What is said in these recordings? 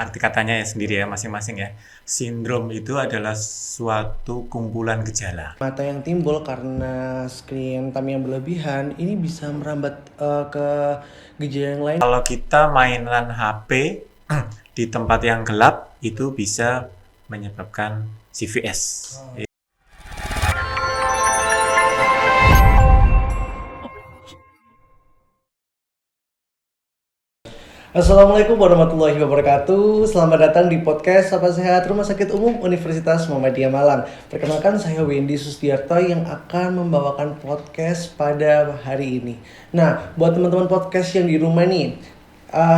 arti katanya ya sendiri ya masing-masing ya. Sindrom itu adalah suatu kumpulan gejala. Mata yang timbul karena screen time yang berlebihan ini bisa merambat ke gejala yang lain. Kalau kita mainan HP di tempat yang gelap itu bisa menyebabkan CVS. Assalamualaikum warahmatullahi wabarakatuh. Selamat datang di podcast Sapa Sehat Rumah Sakit Umum Universitas Muhammadiyah Malang. Perkenalkan, saya Wendy Sustiarto yang akan membawakan podcast pada hari ini. Nah, buat teman-teman podcast yang di rumah nih,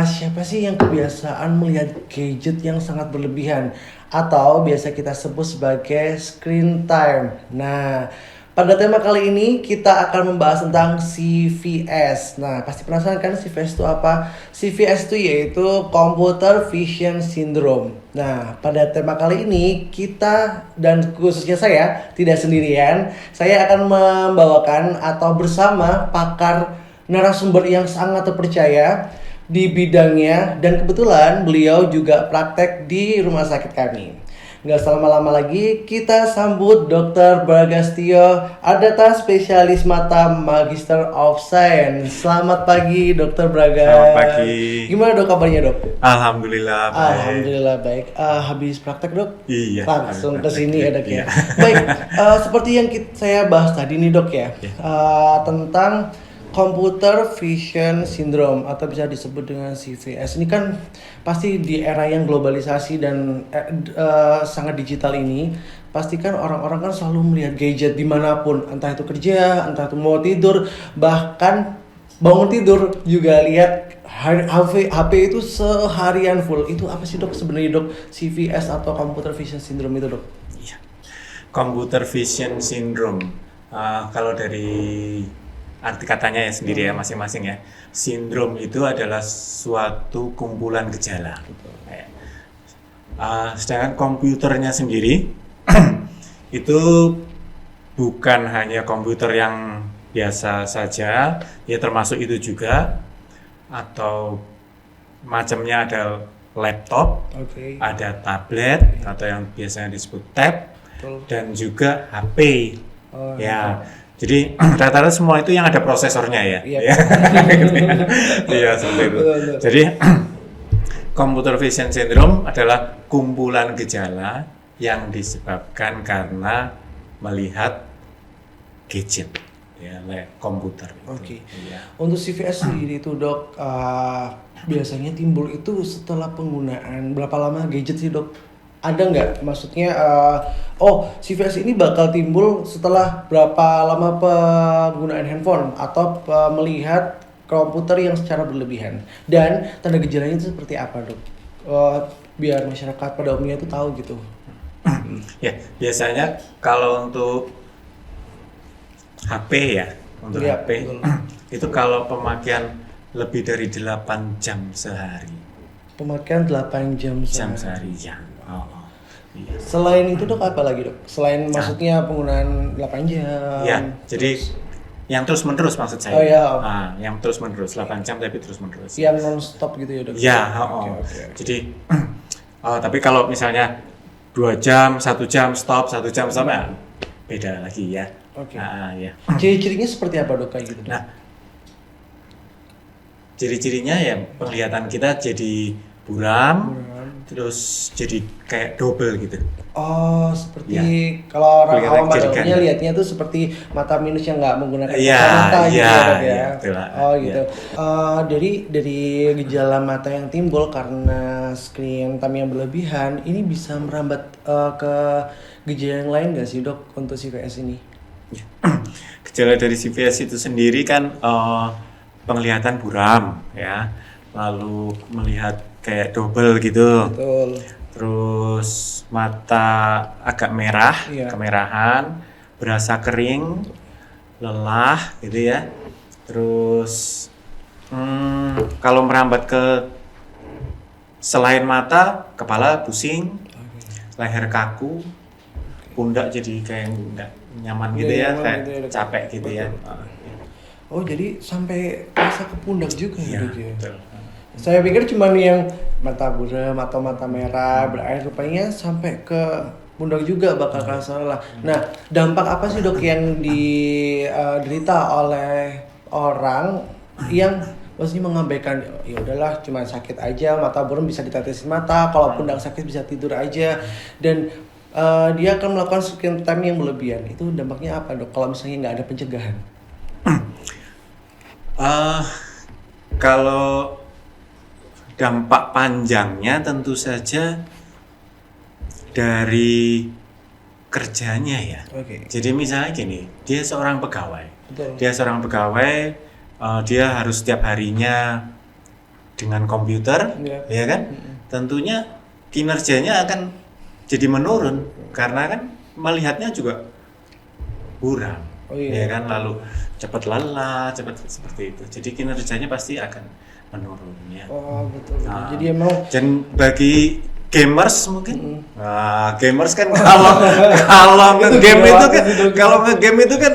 siapa sih yang kebiasaan melihat gadget yang sangat berlebihan atau biasa kita sebut sebagai screen time? Nah, pada tema kali ini kita akan membahas tentang CVS. Nah, pasti penasaran kan CVS itu apa? CVS itu yaitu Computer Vision Syndrome. Nah, pada tema kali ini kita dan khususnya saya tidak sendirian. Saya akan membawakan atau bersama pakar narasumber yang sangat terpercaya di bidangnya, dan kebetulan beliau juga praktek di rumah sakit kami. Nggak usah lama-lama lagi, kita sambut Dr. Bragastio Ardata, spesialis mata Magister of Science. Selamat pagi Dr. Braga. Selamat pagi. Gimana dok kabarnya dok? Alhamdulillah baik. Alhamdulillah baik. Habis praktek dok? Iya. Langsung ke sini ya dok Iya. ya. Baik, seperti yang saya bahas tadi nih dok ya, tentang Computer Vision Syndrome atau bisa disebut dengan CVS. Ini kan pasti di era yang globalisasi dan sangat digital ini, pastikan orang-orang kan selalu melihat gadget dimanapun, entah itu kerja, entah itu mau tidur, bahkan bangun tidur juga lihat HP itu seharian full. Itu apa sih dok sebenarnya dok, CVS atau Computer Vision Syndrome itu dok? Iya. Computer Vision Syndrome. Kalau dari arti katanya ya sendiri ya masing-masing ya. Sindrom itu adalah suatu kumpulan gejala. Sedangkan komputernya sendiri itu bukan hanya komputer yang biasa saja, ya termasuk itu juga, atau macamnya ada laptop, ada tablet atau yang biasanya disebut tab, dan juga HP. Jadi rata-rata semua itu yang ada prosesornya ya. Iya. Iya seperti itu. Jadi Computer Vision Syndrome adalah kumpulan gejala yang disebabkan karena melihat gadget ya, komputer. Ya. Untuk CVS sendiri itu dok, biasanya timbul itu setelah penggunaan berapa lama gadget sih dok? Ada nggak maksudnya CVS ini bakal timbul setelah berapa lama penggunaan handphone atau melihat komputer yang secara berlebihan, dan tanda gejalanya itu seperti apa dok, biar masyarakat pada umumnya itu tahu gitu. Ya biasanya kalau untuk HP ya, untuk HP itu kalau pemakaian lebih dari 8 jam sehari. Pemakaian 8 jam sehari ya. Iya. Selain itu dok apa lagi dok? Selain maksudnya penggunaan 8 jam. Ya, jadi yang terus menerus maksud saya. Yang terus menerus 8 jam tapi terus menerus. Yang non stop gitu ya dok. Ya, Jadi tapi kalau misalnya 2 jam, 1 jam stop, 1 jam stop ya beda lagi ya. Ya. Ciri-cirinya seperti apa dok kayak gitu dok? Nah, ciri-cirinya ya penglihatan kita jadi buram. Terus jadi kayak double gitu. Seperti kalau orang awam pada umumnya lihatnya tuh seperti mata minus yang nggak menggunakan kacamata gitu ya. Gitu. Dari gejala mata yang timbul karena screen time yang berlebihan, ini bisa merambat ke gejala yang lain nggak sih dok untuk CVS ini? Gejala dari CVS itu sendiri kan penglihatan buram ya, lalu melihat kayak double gitu. Betul. Terus mata agak merah, kemerahan, berasa kering, lelah gitu ya. Terus kalau merambat ke selain mata, kepala pusing, leher kaku, pundak jadi kayak nggak nyaman gitu ya, kayak gitu capek gitu ya. Jadi sampai rasa ke pundak juga ya dok ya? Betul. Saya pikir cuma yang mata buram atau mata merah berair, rupanya sampai ke pundak juga bakal salah. Nah, dampak apa sih dok yang diderita oleh orang yang maksudnya mengabaikan, ya udahlah cuma sakit aja, mata buram bisa ditetesin mata, kalau pundak sakit bisa tidur aja, dan dia akan melakukan screen time yang berlebihan. Itu dampaknya apa dok kalau misalnya nggak ada pencegahan? Kalau dampak panjangnya tentu saja dari kerjanya ya. Oke. Jadi misalnya gini, dia seorang pegawai. Betul. Dia harus setiap harinya dengan komputer, Iya. ya kan? Tentunya kinerjanya akan jadi menurun karena kan melihatnya juga buram, Oh iya. ya kan? Lalu cepat lelah, cepat seperti itu. Jadi kinerjanya pasti akan menurun, ya. Oh betul. Nah, Jadi emang dan bagi gamers mungkin, nah, gamers kan kalau ngegame itu kan,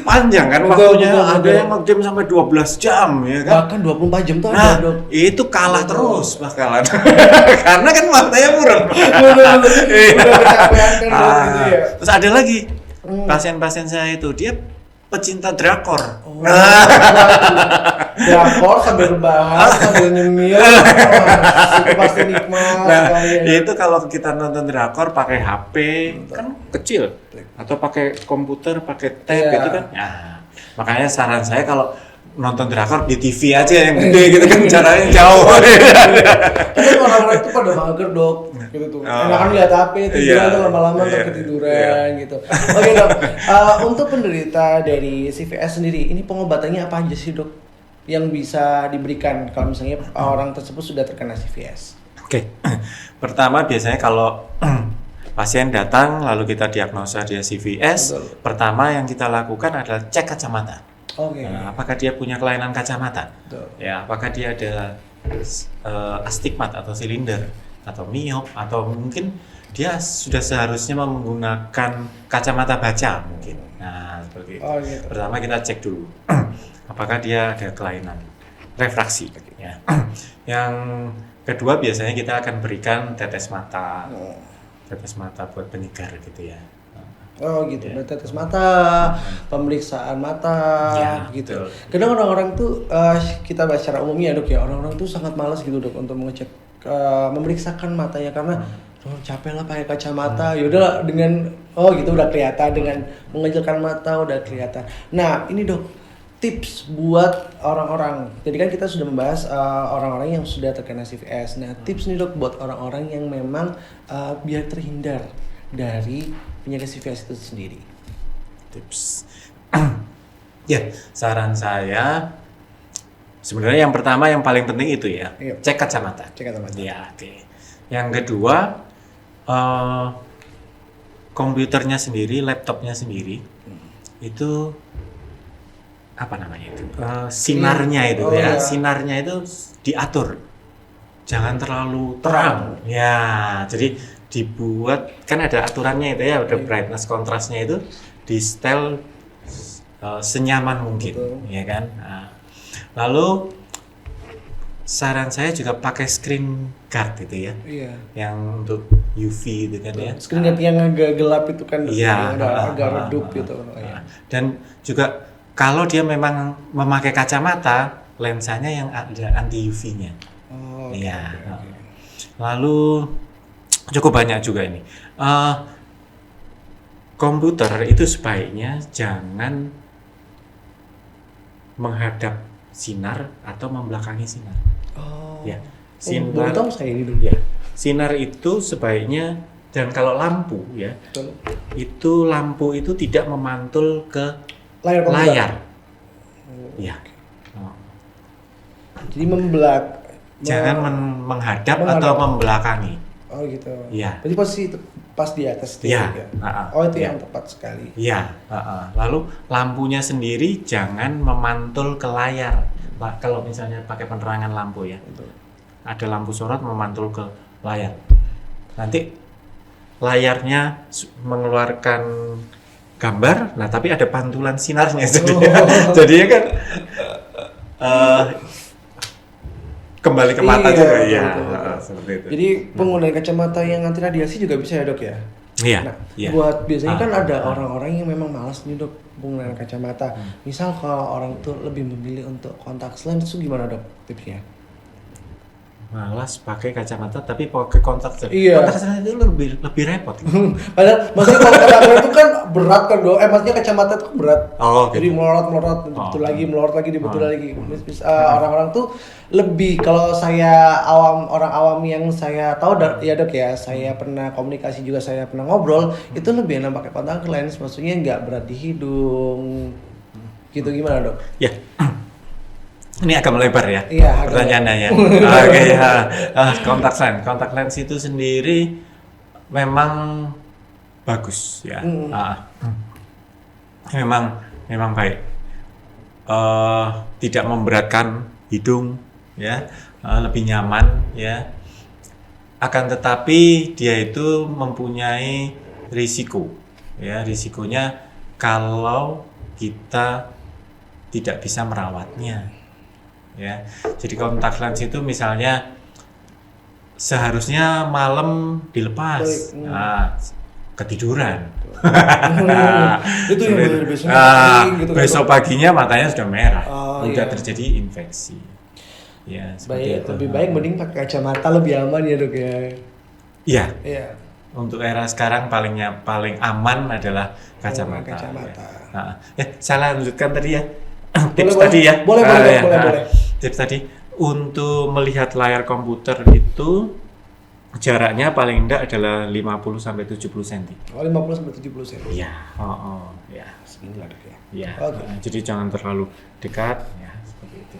panjang kan Betul, waktunya. betul, Ada betul. yang ngegame sampai 12 jam ya kan. bahkan 24 jam tuh Nah, ada dok. itu kalah terus bakalan. Karena kan matanya buram. Udah kecapean kan dok gitu ya. Terus ada lagi pasien-pasien saya itu dia pecinta drakor. Oh, drakor sambil rebahan, sambil nyemil, itu pasti nikmat Nah, sekali ya. itu kalau kita nonton drakor pakai HP kan kecil, atau pakai komputer, pakai tab Iya. itu kan. Nah, makanya saran saya kalau nonton drakor di TV aja yang gede gitu kan, caranya jauh. Tapi orang-orang itu pada mager dok, gitu tuh. Enakan lihat HP, tiduran Iya. tuh lama-lama Iya. ntar ketiduran gitu. Oke dok, untuk penderita dari CVS sendiri, ini pengobatannya apa aja sih dok yang bisa diberikan kalau misalnya orang tersebut sudah terkena CVS? Oke, pertama biasanya kalau pasien datang lalu kita diagnosa dia CVS, Betul. pertama yang kita lakukan adalah cek kacamata. Oke. Nah, apakah dia punya kelainan kacamata? Betul. Ya, apakah dia ada astigmat atau silinder atau miop, atau mungkin dia sudah seharusnya menggunakan kacamata baca mungkin. Nah, seperti itu. Oh, gitu. Pertama kita cek dulu apakah dia ada kelainan refraksi ya. Yang kedua biasanya kita akan berikan tetes mata. Tetes mata buat penyegar gitu ya. Oh gitu, Ya. berarti tetes mata, pemeriksaan mata, Ya, gitu. betul. Kadang orang-orang tuh kita bahas secara umumnya dok ya, orang-orang tuh sangat malas gitu dok untuk mengecek, memeriksakan matanya karena capek lah pakai kacamata. Yaudah dengan gitu udah kelihatan, dengan mengecilkan mata udah kelihatan. Nah ini dok, tips buat orang-orang. Jadi kan kita sudah membahas orang-orang yang sudah terkena CVS. Nah tips nih dok buat orang-orang yang memang biar terhindar dari penyakit CVS itu sendiri. Tips. Ya, saran saya sebenarnya yang pertama yang paling penting itu ya, Iya. cek kacamata. Cek kacamata. Ya, oke. Yang kedua, komputernya sendiri, laptopnya sendiri, itu apa namanya itu? Sinarnya itu Oh, ya, iya. sinarnya itu diatur, jangan terlalu terang. Ya, jadi dibuat kan ada aturannya itu ya, ada brightness kontrasnya itu di setel senyaman mungkin, Betul. ya kan. Nah, lalu saran saya juga pakai screen guard itu ya, Iya. yang untuk UV itu kan ya. Screen guard yang agak gelap itu kan, Iya, agak redup gitu. Oh, iya. Dan juga kalau dia memang memakai kacamata, lensanya yang ada anti UV-nya. Oh, Iya. oke. Lalu cukup banyak juga ini. Komputer itu sebaiknya jangan menghadap sinar atau membelakangi sinar. Oh. Ya, Baru tahu saya ini dulu. Ya, sinar itu sebaiknya, dan kalau lampu ya, Betul. itu lampu itu tidak memantul ke Layar komputer. layar. Ya. Oh. Jadi Jangan menghadap Menghadap. atau membelakangi. Oh gitu. Iya. Berarti posisi itu pas di atas itu Iya. ya. Ha-ha. Oh itu Iya. yang tepat sekali. Ya, lalu lampunya sendiri jangan memantul ke layar. Kalau misalnya pakai penerangan lampu ya, Betul. ada lampu sorot memantul ke layar. Nanti layarnya mengeluarkan gambar, nah tapi ada pantulan sinarnya jadinya. Jadinya kan kembali ke mata juga ya. Betul. Seperti itu. Jadi penggunaan kacamata yang anti radiasi juga bisa ya dok ya? Iya. Nah, Iya. buat biasanya kan ada orang-orang yang memang malas nih dok penggunaan kacamata. Misal kalau orang tuh lebih memilih untuk kontak lens itu gimana dok tipsnya? Malas pakai kacamata tapi pakai kontak lens. Iya. Kontak lens itu lebih repot. Padahal maksudnya kalau kontak lens itu kan berat kan dok. Maksudnya kacamata itu berat. Oh, Jadi gitu. melorot dibetul lagi, melorot lagi, dibetul lagi. Orang-orang tuh lebih, kalau saya orang awam yang saya tahu ya dok ya, saya pernah komunikasi juga, saya pernah ngobrol, itu lebih enak pakai kontak lens, maksudnya nggak berat di hidung. Gitu gimana dok? Ya. Ini agak melebar ya, Iya, agak pertanyaannya ya. Oke ya, kontak lens itu sendiri memang bagus ya. Memang baik. Tidak memberatkan hidung ya, lebih nyaman ya. Akan tetapi dia itu mempunyai risiko ya. Risikonya kalau kita tidak bisa merawatnya. Ya, jadi kontak lens itu misalnya seharusnya malam dilepas, ketiduran. Itu yang besok paginya matanya sudah merah, udah iya. terjadi infeksi. Ya, seperti itu. Lebih baik mending pakai kacamata, lebih aman ya dok ya. Iya. Iya. Untuk era sekarang paling aman adalah kacamata. Saya lanjutkan tadi ya. Tips tadi ya. Boleh. Tips tadi untuk melihat layar komputer itu jaraknya paling enggak adalah 50 sampai 70 cm. Oh, 50 sampai 70 cm. Iya. Ya. Segini lah dok ya. Ya. Oke. Jadi jangan terlalu dekat ya, seperti itu.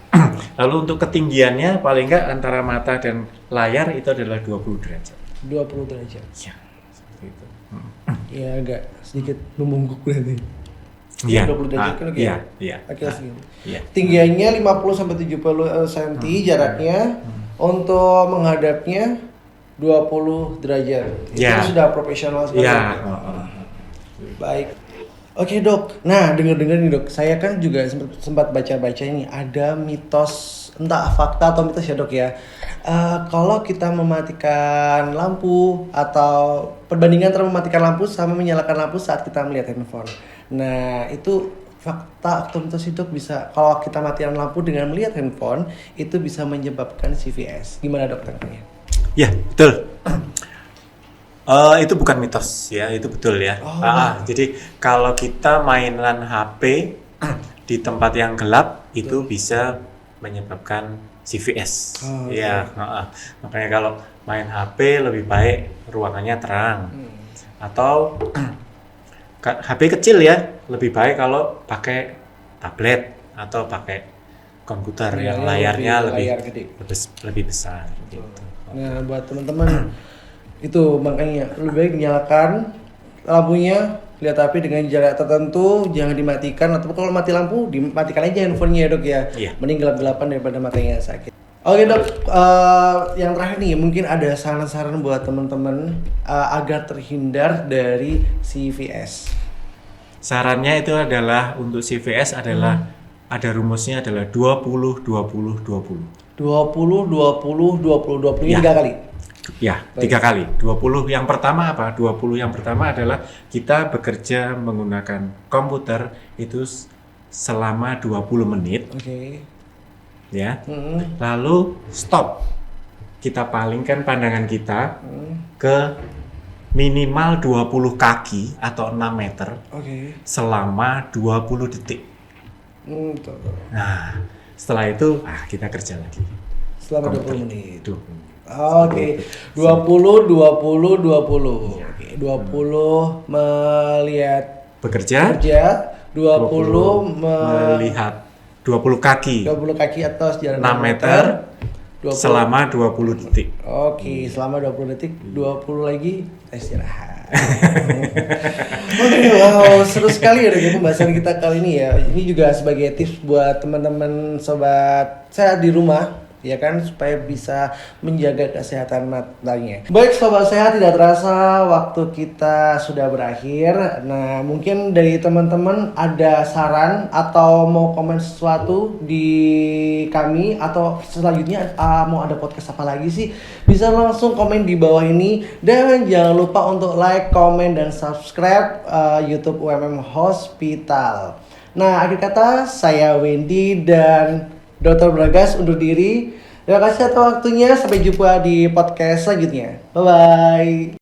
Lalu untuk ketinggiannya paling enggak antara mata dan layar itu adalah 20 derajat. 20 derajat. Ya, seperti itu. Ya agak sedikit membungkuk berarti. Iya. 20 derajat kan oke. Iya. Oke, segini. Iya. Tinggiannya 50 sampai 70 cm jaraknya. Untuk menghadapnya 20 derajat. Ya. Itu sudah profesional sekali. Iya. Baik. Oke dok, nah dengar-dengar nih dok, saya kan juga sempat baca-baca ini ada mitos, entah fakta atau mitos ya dok ya. Kalau kita mematikan lampu atau perbandingan antara mematikan lampu sama menyalakan lampu saat kita melihat handphone. Nah itu fakta atau mitos itu bisa, kalau kita matikan lampu dengan melihat handphone itu bisa menyebabkan CVS. Gimana dok tanggapannya? Ya, betul. Itu bukan mitos ya, itu betul ya. Jadi kalau kita mainan HP di tempat yang gelap itu bisa menyebabkan CVS. Makanya kalau main HP lebih baik ruangannya terang. Atau HP kecil ya, lebih baik kalau pakai tablet atau pakai komputer yang layarnya lebih besar gitu. Nah, buat teman-teman itu makanya lebih baik nyalakan lampunya, lihat HP dengan jarak tertentu, jangan dimatikan, atau kalau mati lampu dimatikan aja handphonenya ya dok ya. Iya. Mending gelap-gelapan daripada matanya sakit. Oke dok, yang terakhir nih mungkin ada saran-saran buat teman-teman agar terhindar dari CVS. Sarannya itu adalah untuk CVS adalah ada rumusnya adalah 20 20 20. 20 ini 3 kali. Ya, 3 kali. 20 yang pertama apa? 20 yang pertama adalah kita bekerja menggunakan komputer itu selama 20 menit. Oke. Ya. Lalu stop. Kita palingkan pandangan kita ke minimal 20 kaki atau 6 meter. Selama 20 detik. Nah, setelah itu kita kerja lagi. Selama 20 menit. 20 melihat bekerja 20 melihat 20 kaki atau sejalan 6 meter 20. Selama 20 detik. Selama 20 detik, 20 lagi kita istirahat. Wow, seru sekali ya pembahasan kita kali ini ya. Ini juga sebagai tips buat teman-teman sobat saya di rumah ya kan, supaya bisa menjaga kesehatan matanya. Baik sobat sehat, tidak terasa waktu kita sudah berakhir. Nah, mungkin dari teman-teman ada saran atau mau komen sesuatu di kami, atau selanjutnya mau ada podcast apa lagi sih, bisa langsung komen di bawah ini. Dan jangan lupa untuk like, komen, dan subscribe YouTube UMM Hospital. Nah, akhir kata saya Wendy dan Dr. Bragas undur diri. Terima kasih atas waktunya. Sampai jumpa di podcast selanjutnya. Bye-bye.